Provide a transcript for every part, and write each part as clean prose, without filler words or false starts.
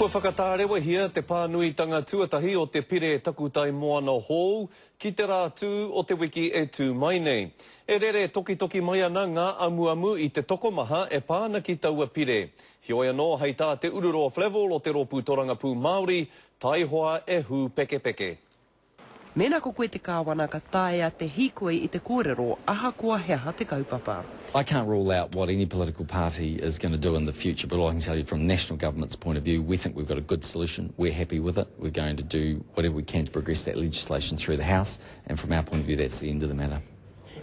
Ko whakatārewa hia te pānuitanga tuatahi o te pire takutai moana hou ki te rātū o te wiki e tū mai nei. E rere toki mai ana ngā amu i te tokomaha e pāna ki taua pire. Hioi anō hei tā te ururoa Flevel o te Rōpū Torangapū Māori, taihoa e hu peke peke. Mena ko koe te kāwana ka taea te hikoi i te kōrero ahakoa heha te kaupapa. I can't rule out what any political party is going to do in the future, but all I can tell you from the national government's point of view, we think we've got a good solution. We're happy with it. We're going to do whatever we can to progress that legislation through the House, and from our point of view, that's the end of the matter.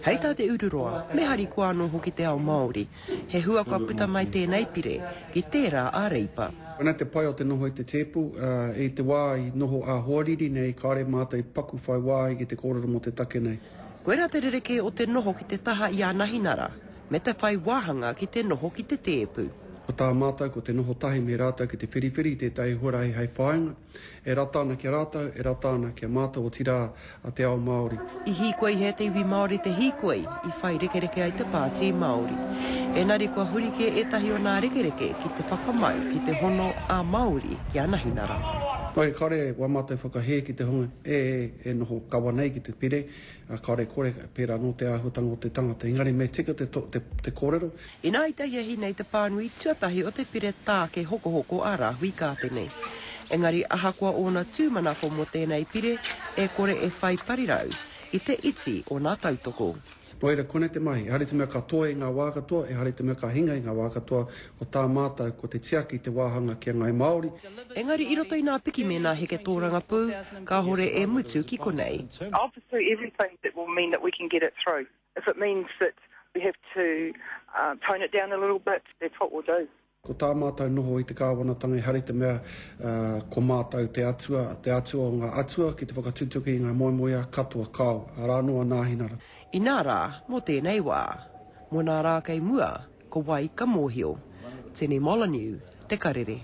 Hei tā te ururoa, me hari kua anō hoki te ao Māori. He hua kua puta mai tēnei pire, i tērā a reipa. Ana te pai o te noho i te tepu, e te wā i noho a Huariri nei, kāre māta i paku whai wā i te kōrero mo te take nei. Koe rā te rereke o te noho ki te taha i a Nahinara, me te whai wāhanga ki te noho ki te tepu. Ko tā mātou ko te noho tahi me rātou ki te whiriwhiri, te tai horai hei whāinga. E rata ana kia rātou, e rata ana kia mātou o tira a te ao Māori. I hikoi he te iwi Māori te hikoi, i whai rekereke ai te pāti Māori. Engari kua hurike e tahi o nā rekereke ki te whakamau ki te hono a Māori ki a Nahinara. Nōi kare wa mātou whakahe ki te honga, e noho kawa nei ki te pire, kare kore pērā no te āhutanga o te tangata. Engari me tika te kōrero. Ina i tahi nei te pānui tuatahi o te pire tā ke hoko a rāhui kātenei. Engari ahakoa ona tūmanako mo tēnei pire, e kore e whai parirau i te iti o nā tautoko. Noira, kone te mahi, e hari te mea katoa i ngā wā katoa, e hari te mea ka hinga i ngā wā katoa, ko tā mātou, ko te tiaki te wāhanga ki a ngai Māori. Engari i roto i ngā piki me nā heke tōrangapū, ka hore e mutu ki konei. I'll pursue everything that will mean that we can get it through. If it means that we have to tone it down a little bit, that's what we'll do. Ko tā mātou noho i te kāwanatanga, e hari te mea ko mātou te atua o ngā atua ki te whakatutuki i ngā moimoia katoa kāu, a rānoa Nahinara. I nā rā, mō tēnei wā, mō nā rā kei mua, ko wai ka mōhio. Tēnei Molyneux, te karere.